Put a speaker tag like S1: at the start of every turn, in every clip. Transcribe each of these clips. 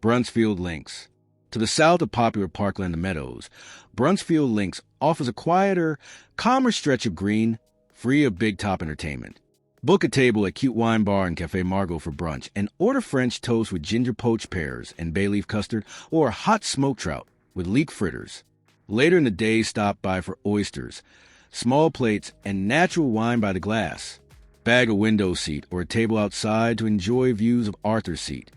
S1: Bruntsfield Links. To the south of popular Parkland The Meadows, Bruntsfield Links offers a quieter, calmer stretch of green, free of big top entertainment. Book a table at Cute Wine Bar and Café Margot for brunch and order French toast with ginger poached pears and bay leaf custard or hot smoked trout with leek fritters. Later in the day, stop by for oysters, small plates, and natural wine by the glass. Bag a window seat or a table outside to enjoy views of Arthur's Seat,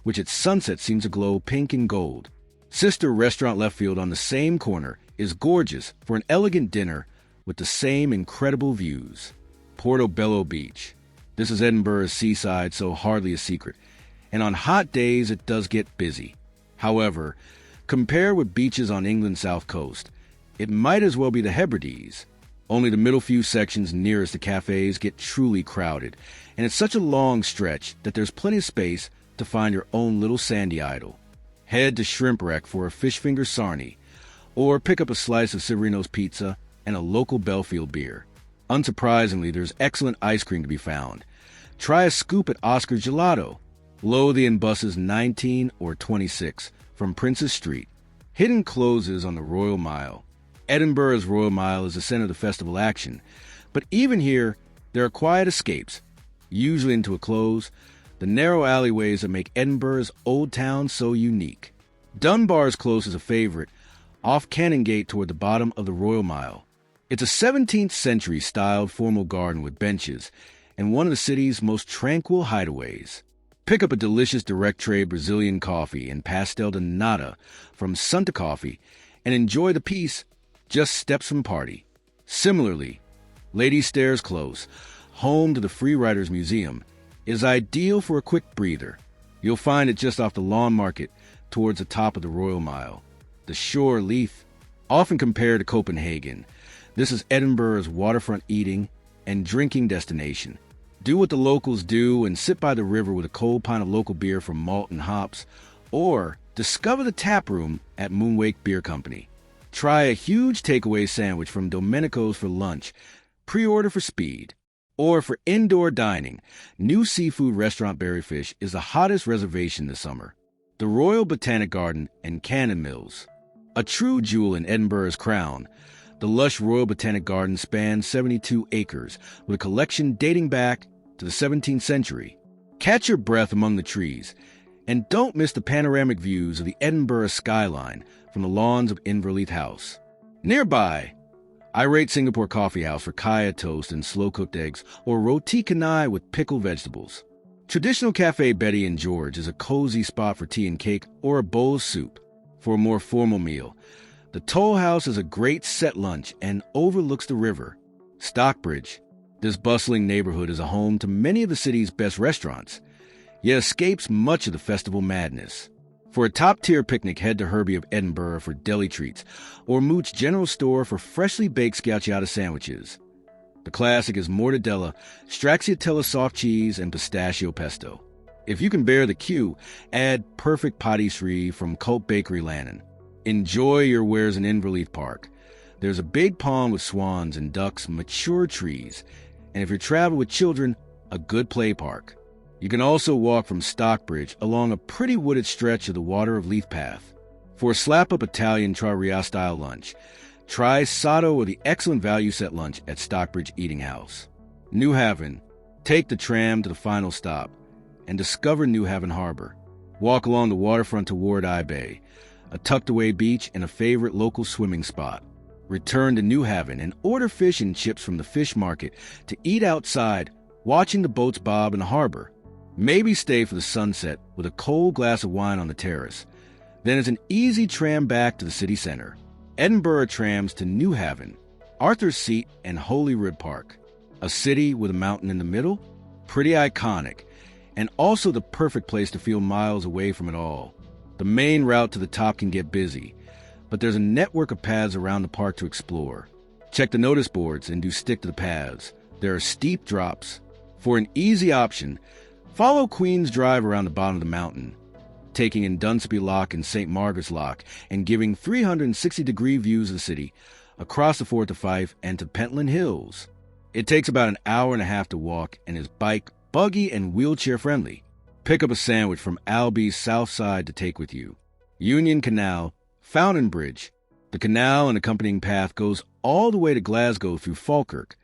S1: which at sunset seems to glow pink and gold. Sister Restaurant Left Field on the same corner is gorgeous for an elegant dinner with the same incredible views. Portobello Beach. This is Edinburgh's seaside, so hardly a secret, and on hot days it does get busy. However, compared with beaches on England's south coast, it might as well be the Hebrides. Only the middle few sections nearest the cafes get truly crowded, and it's such a long stretch that there's plenty of space to find your own little sandy idol. Head to Shrimp Wreck for a fish finger sarnie, or pick up a slice of Severino's pizza and a local Belfield beer. Unsurprisingly, there's excellent ice cream to be found. Try a scoop at Oscar's Gelato. Lothian buses 19 or 26 from Princess Street. Hidden closes on the Royal Mile. Edinburgh's Royal Mile is the center of the festival action, but even here, there are quiet escapes, usually into a close, the narrow alleyways that make Edinburgh's Old Town so unique. Dunbar's Close is a favorite, off Canongate toward the bottom of the Royal Mile. It's a 17th century styled formal garden with benches and one of the city's most tranquil hideaways. Pick up a delicious direct tray Brazilian coffee and pastel de nata from Santa Coffee and enjoy the peace just steps from party. Similarly, Ladies' Stairs Close, home to the Free Riders Museum, is ideal for a quick breather. You'll find it just off the Lawn Market towards the top of the Royal Mile. The Shore Leith, often compared to Copenhagen, this is Edinburgh's waterfront eating and drinking destination. Do what the locals do and sit by the river with a cold pint of local beer from Malt and Hops, or discover the tap room at Moonwake Beer Company. Try a huge takeaway sandwich from Domenico's for lunch, pre-order for speed. Or for indoor dining, new seafood restaurant Berryfish is the hottest reservation this summer. The Royal Botanic Garden and Cannon Mills. A true jewel in Edinburgh's crown, the lush Royal Botanic Garden spans 72 acres, with a collection dating back to the 17th century. Catch your breath among the trees, and don't miss the panoramic views of the Edinburgh skyline from the lawns of Inverleith House. Nearby, I rate Singapore Coffee House for kaya toast and slow-cooked eggs, or roti canai with pickled vegetables. Traditional Cafe Betty and George is a cozy spot for tea and cake or a bowl of soup. For a more formal meal, the Toll House is a great set lunch and overlooks the river. Stockbridge. This bustling neighborhood is a home to many of the city's best restaurants, yet escapes much of the festival madness. For a top-tier picnic, head to Herbie of Edinburgh for deli treats, or Mooch General Store for freshly baked schiacciata sandwiches. The classic is mortadella, stracciatella soft cheese, and pistachio pesto. If you can bear the queue, add perfect patisserie from Cult Bakery Lannon. Enjoy your wares in Inverleith Park. There's a big pond with swans and ducks, mature trees, and if you're traveling with children, a good play park. You can also walk from Stockbridge along a pretty wooded stretch of the Water of Leith Path. For a slap-up Italian Traria-style lunch, try Sato or the excellent value set lunch at Stockbridge Eating House. New Haven. Take the tram to the final stop and discover New Haven Harbor. Walk along the waterfront toward Eye Bay, a tucked-away beach and a favorite local swimming spot. Return to New Haven and order fish and chips from the fish market to eat outside, watching the boats bob in the harbor. Maybe stay for the sunset with a cold glass of wine on the terrace. Then it's an easy tram back to the city center. Edinburgh trams to New Haven, Arthur's Seat, and Holyrood Park. A city with a mountain in the middle? Pretty iconic, and also the perfect place to feel miles away from it all. The main route to the top can get busy, but there's a network of paths around the park to explore. Check the notice boards and do stick to the paths. There are steep drops. For an easy option, follow Queen's Drive around the bottom of the mountain, taking in Dunsby Loch and St. Margaret's Loch and giving 360-degree views of the city across the Forth of Fife and to Pentland Hills. It takes about an hour and a half to walk and is bike, buggy, and wheelchair friendly. pick up a sandwich from Albi's South Side to take with you. Union Canal, Fountain Bridge. The canal and accompanying path goes all the way to Glasgow through Falkirk,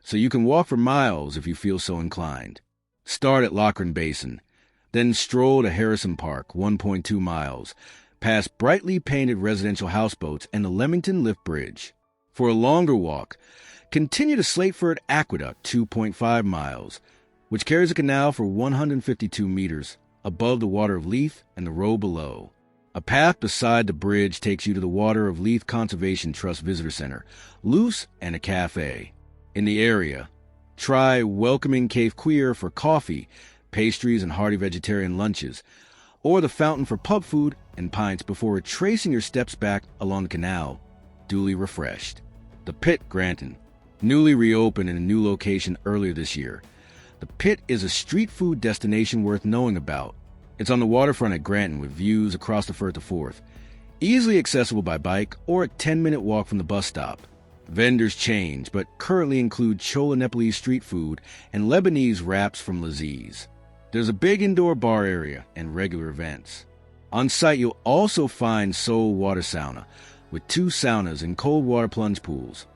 S1: so you can walk for miles if you feel so inclined. Start at Lochran Basin, then stroll to Harrison Park, 1.2 miles, past brightly painted residential houseboats and the Leamington Lift Bridge. For a longer walk, continue to Slateford Aqueduct, 2.5 miles, which carries a canal for 152 meters above the Water of Leith and the road below. A path beside the bridge takes you to the Water of Leith Conservation Trust Visitor Center, loose and a cafe. In the area, try Welcoming Cave Queer for coffee, pastries, and hearty vegetarian lunches, or the Fountain for pub food and pints before retracing your steps back along the canal, duly refreshed. The Pit, Granton, newly reopened in a new location earlier this year. The Pit is a street food destination worth knowing about. It's on the waterfront at Granton with views across the Firth of Forth, easily accessible by bike or a 10-minute walk from the bus stop. Vendors change, but currently include Chola Nepalese street food and Lebanese wraps from Laziz. There's a big indoor bar area and regular events. On site, you'll also find Soul Water Sauna, with 2 saunas and cold water plunge pools.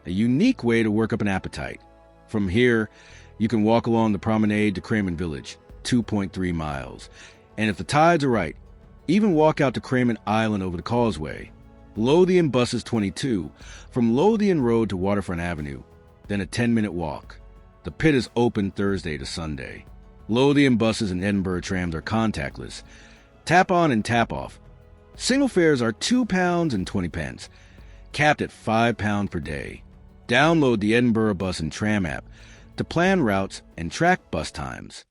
S1: A unique way to work up an appetite. From here, you can walk along the promenade to Cramen Village, 2.3 miles. And if the tides are right, even walk out to Cramen Island over the causeway. Lothian Buses 22, from Lothian Road to Waterfront Avenue, then a 10-minute walk. The Pit is open Thursday to Sunday. Lothian buses and Edinburgh trams are contactless. Tap on and tap off. Single fares are £2.20, capped at £5 per day. Download the Edinburgh Bus and Tram app to plan routes and track bus times.